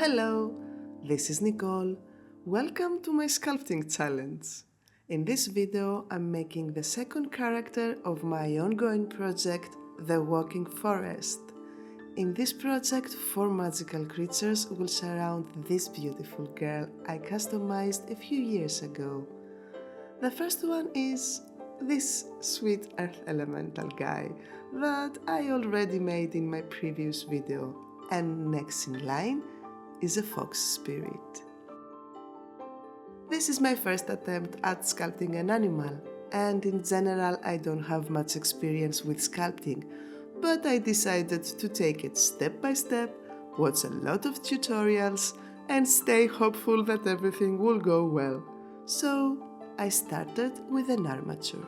Hello, this is Nicole. Welcome to my sculpting challenge. In this video, I'm making the second character of my ongoing project, The Walking Forest. In this project, 4 magical creatures will surround this beautiful girl I customized a few years ago. The first one is this sweet earth elemental guy that I already made in my previous video, and next in line is a fox spirit. This is my first attempt at sculpting an animal, and in general I don't have much experience with sculpting, but I decided to take it step by step, watch a lot of tutorials, and stay hopeful that everything will go well. So I started with an armature.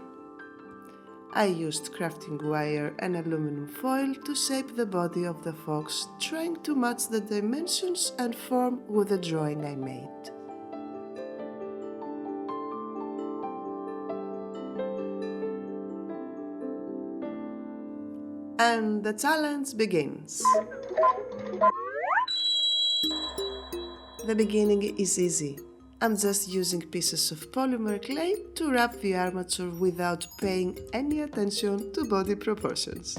I used crafting wire and aluminum foil to shape the body of the fox, trying to match the dimensions and form with the drawing I made. And the challenge begins. The beginning is easy. I'm just using pieces of polymer clay to wrap the armature without paying any attention to body proportions.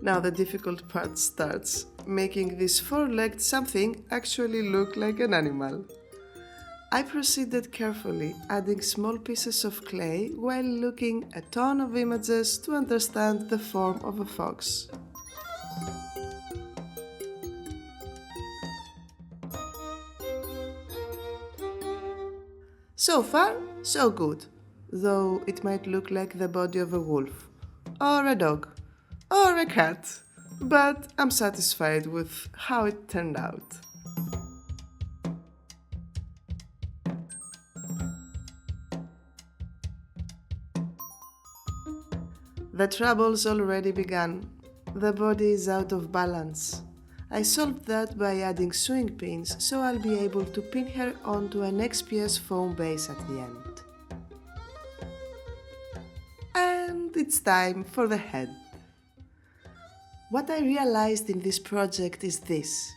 Now the difficult part starts, making this 4-legged something actually look like an animal. I proceeded carefully, adding small pieces of clay while looking at a ton of images to understand the form of a fox. So far, so good, though it might look like the body of a wolf, or a dog, or a cat, but I'm satisfied with how it turned out. The troubles already began. The body is out of balance. I solved that by adding swing pins, so I'll be able to pin her onto an XPS foam base at the end. And it's time for the head. What I realized in this project is this.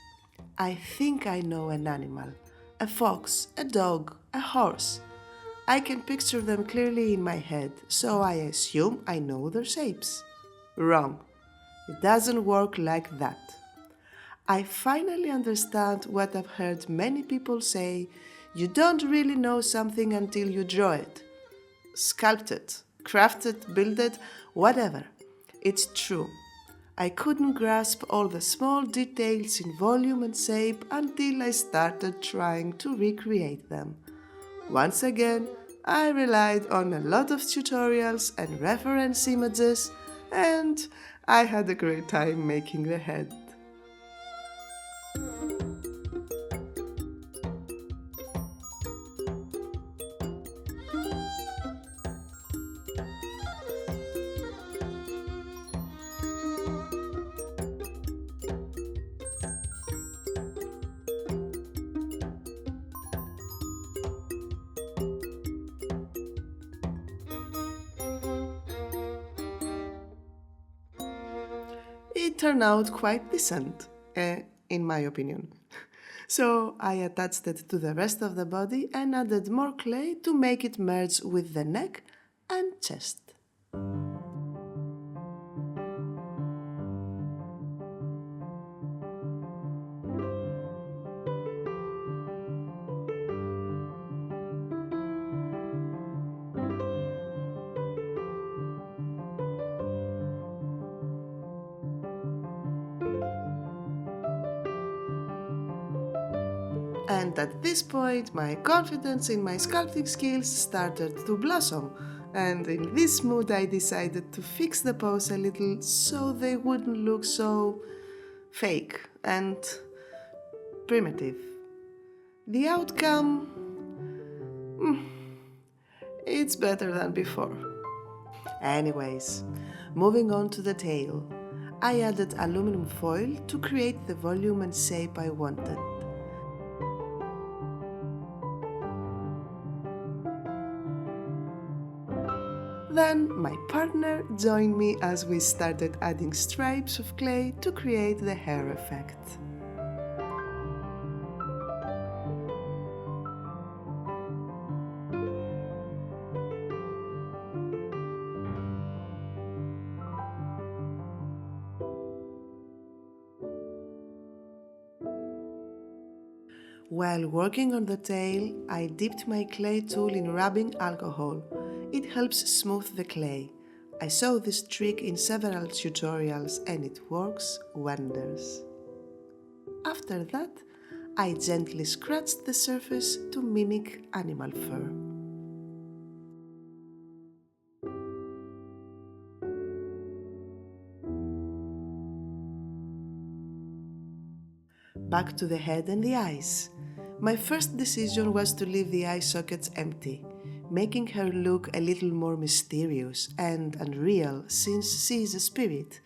I think I know an animal. A fox, a dog, a horse. I can picture them clearly in my head, so I assume I know their shapes. Wrong. It doesn't work like that. I finally understand what I've heard many people say: you don't really know something until you draw it. Sculpt it, craft it, build it, whatever. It's true. I couldn't grasp all the small details in volume and shape until I started trying to recreate them. Once again, I relied on a lot of tutorials and reference images, and I had a great time making the head. It turned out quite decent, in my opinion. So I attached it to the rest of the body and added more clay to make it merge with the neck and chest. And at this point, my confidence in my sculpting skills started to blossom, and in this mood I decided to fix the pose a little so they wouldn't look so fake and primitive. The outcome, it's better than before. Anyways, moving on to the tail. I added aluminum foil to create the volume and shape I wanted. Then my partner joined me as we started adding stripes of clay to create the hair effect. While working on the tail, I dipped my clay tool in rubbing alcohol. It helps smooth the clay. I saw this trick in several tutorials and it works wonders. After that, I gently scratched the surface to mimic animal fur. Back to the head and the eyes. My first decision was to leave the eye sockets empty, making her look a little more mysterious and unreal since she is a spirit.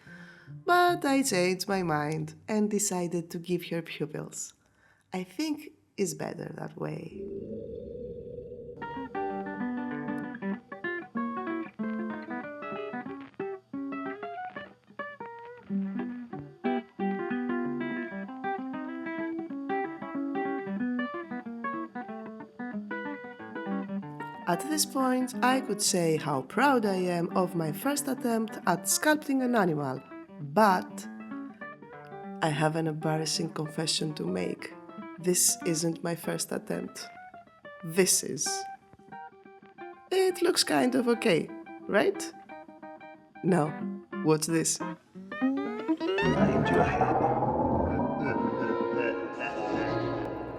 But I changed my mind and decided to give her pupils. I think it's better that way. At this point, I could say how proud I am of my first attempt at sculpting an animal, but I have an embarrassing confession to make. This isn't my first attempt. This is. It looks kind of okay, right? Now, what's this? Behind your head.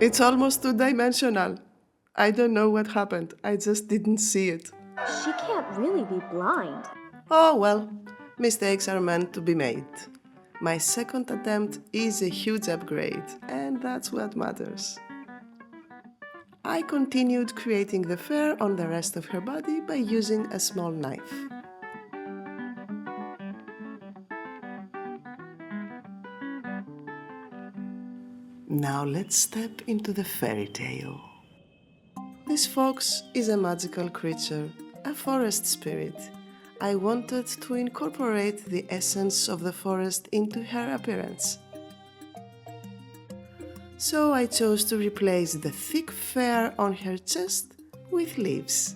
It's almost two-dimensional. I don't know what happened. I just didn't see it. She can't really be blind. Oh well, mistakes are meant to be made. My second attempt is a huge upgrade, and that's what matters. I continued creating the fur on the rest of her body by using a small knife. Now let's step into the fairy tale. This fox is a magical creature, a forest spirit. I wanted to incorporate the essence of the forest into her appearance. So I chose to replace the thick fur on her chest with leaves.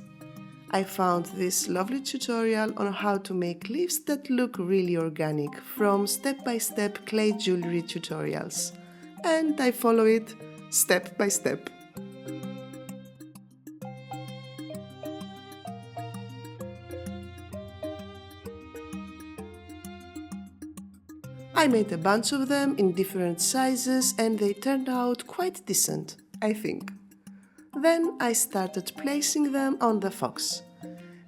I found this lovely tutorial on how to make leaves that look really organic from step-by-step clay jewelry tutorials, and I follow it step by step. I made a bunch of them in different sizes and they turned out quite decent, I think. Then I started placing them on the fox.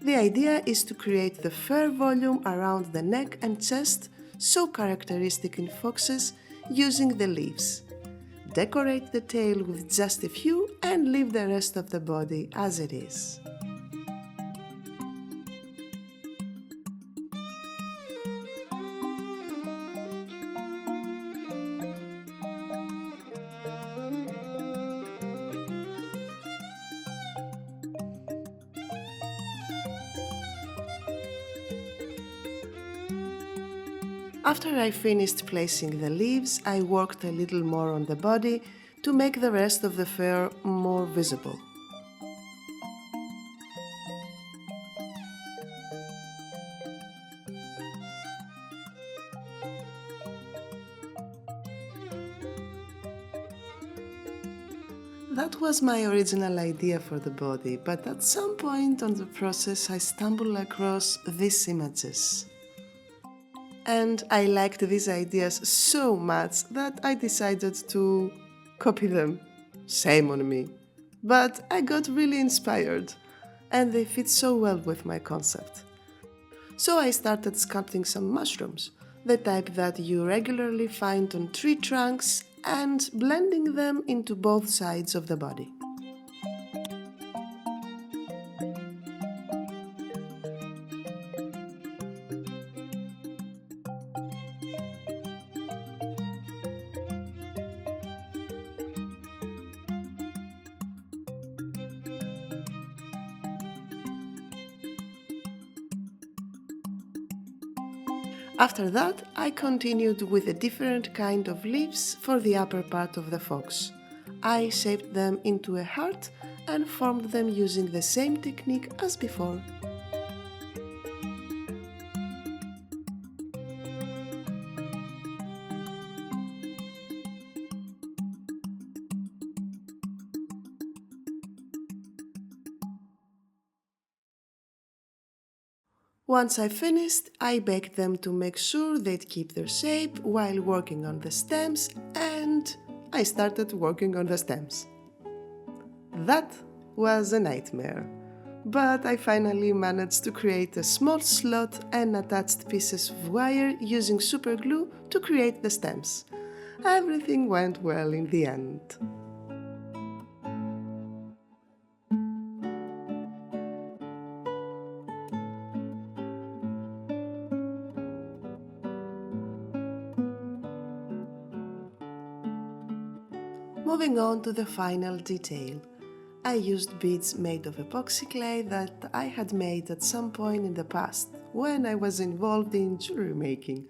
The idea is to create the fur volume around the neck and chest, so characteristic in foxes, using the leaves. Decorate the tail with just a few and leave the rest of the body as it is. After I finished placing the leaves, I worked a little more on the body to make the rest of the fur more visible. That was my original idea for the body, but at some point on the process I stumbled across these images. And I liked these ideas so much that I decided to copy them. Shame on me. But I got really inspired, and they fit so well with my concept. So I started sculpting some mushrooms, the type that you regularly find on tree trunks, and blending them into both sides of the body. After that, I continued with a different kind of leaves for the upper part of the fox. I shaped them into a heart and formed them using the same technique as before. Once I finished, I baked them to make sure they'd keep their shape while working on the stems, and I started working on the stems. That was a nightmare, but I finally managed to create a small slot and attached pieces of wire using super glue to create the stems. Everything went well in the end. Moving on to the final detail. I used beads made of epoxy clay that I had made at some point in the past when I was involved in jewelry making,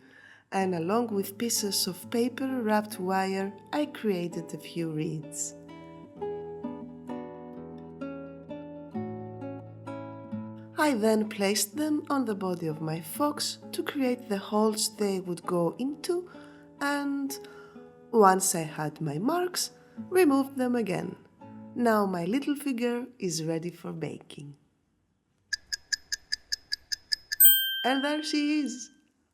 and along with pieces of paper wrapped wire, I created a few reeds. I then placed them on the body of my fox to create the holes they would go into, and once I had my marks, removed them again. Now my little figure is ready for baking. And there she is,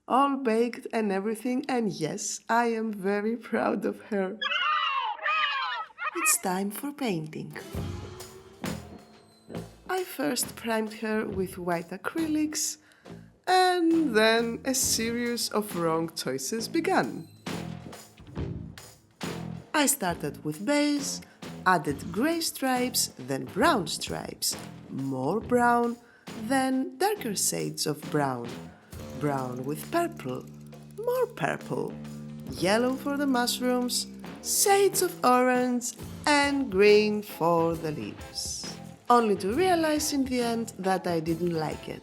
all baked and everything, and yes, I am very proud of her. It's time for painting. I first primed her with white acrylics, and then a series of wrong choices began. I started with base, added grey stripes, then brown stripes, more brown, then darker shades of brown, brown with purple, more purple, yellow for the mushrooms, shades of orange, and green for the leaves. Only to realize in the end that I didn't like it.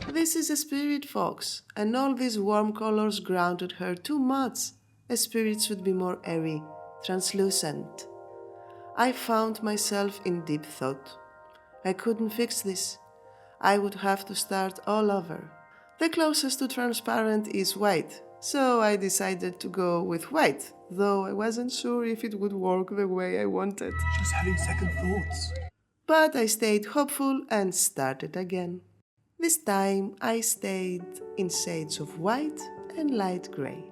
This is a spirit fox, and all these warm colors grounded her too much. A spirit should be more airy, translucent. I found myself in deep thought. I couldn't fix this. I would have to start all over. The closest to transparent is white, so I decided to go with white, though I wasn't sure if it would work the way I wanted. Just having second thoughts. But I stayed hopeful and started again. This time I stayed in shades of white and light grey.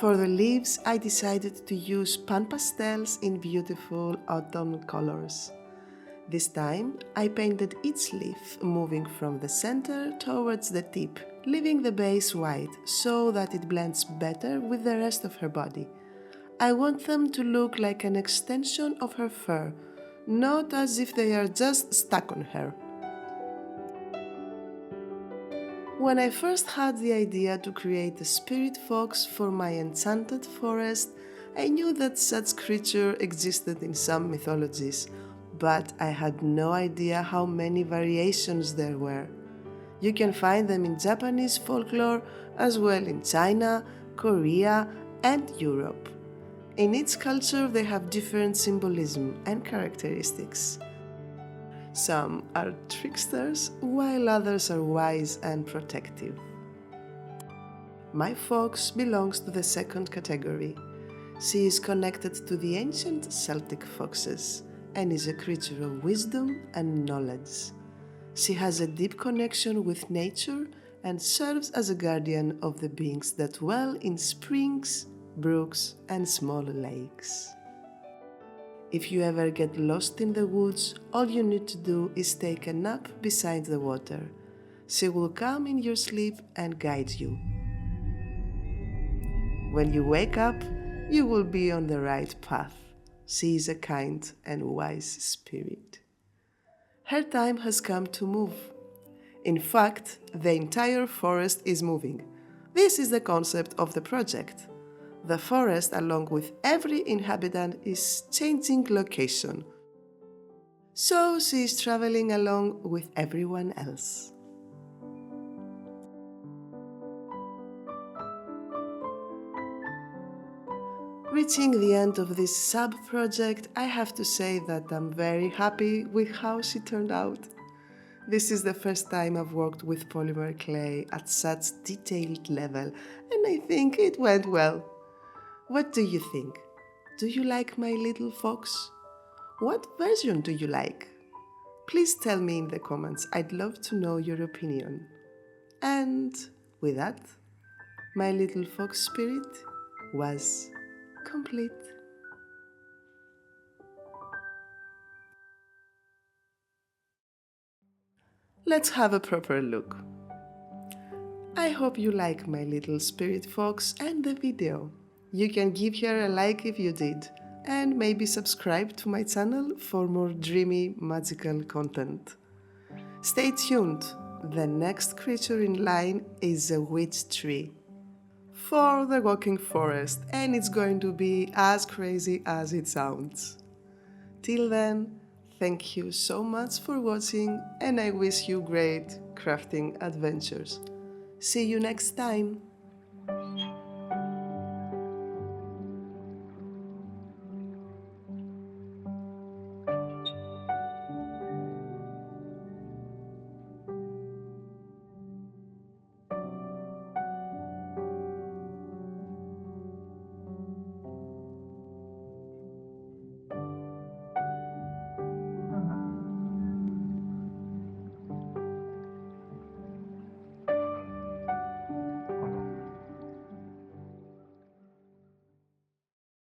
For the leaves, I decided to use pan pastels in beautiful autumn colors. This time, I painted each leaf, moving from the center towards the tip, leaving the base white so that it blends better with the rest of her body. I want them to look like an extension of her fur, not as if they are just stuck on her. When I first had the idea to create a spirit fox for my enchanted forest, I knew that such creature existed in some mythologies, but I had no idea how many variations there were. You can find them in Japanese folklore as well in China, Korea, and Europe. In each culture they have different symbolism and characteristics. Some are tricksters, while others are wise and protective. My fox belongs to the second category. She is connected to the ancient Celtic foxes and is a creature of wisdom and knowledge. She has a deep connection with nature and serves as a guardian of the beings that dwell in springs, brooks, and small lakes. If you ever get lost in the woods, all you need to do is take a nap beside the water. She will come in your sleep and guide you. When you wake up, you will be on the right path. She is a kind and wise spirit. Her time has come to move. In fact, the entire forest is moving. This is the concept of the project. The forest, along with every inhabitant, is changing location. So she is traveling along with everyone else. Reaching the end of this sub-project, I have to say that I'm very happy with how she turned out. This is the first time I've worked with polymer clay at such detailed level, and I think it went well. What do you think? Do you like my little fox? What version do you like? Please tell me in the comments, I'd love to know your opinion. And with that, my little fox spirit was complete. Let's have a proper look. I hope you like my little spirit fox and the video. You can give her a like if you did, and maybe subscribe to my channel for more dreamy, magical content. Stay tuned, the next creature in line is a witch tree for the walking forest, and it's going to be as crazy as it sounds. Till then, thank you so much for watching, and I wish you great crafting adventures. See you next time!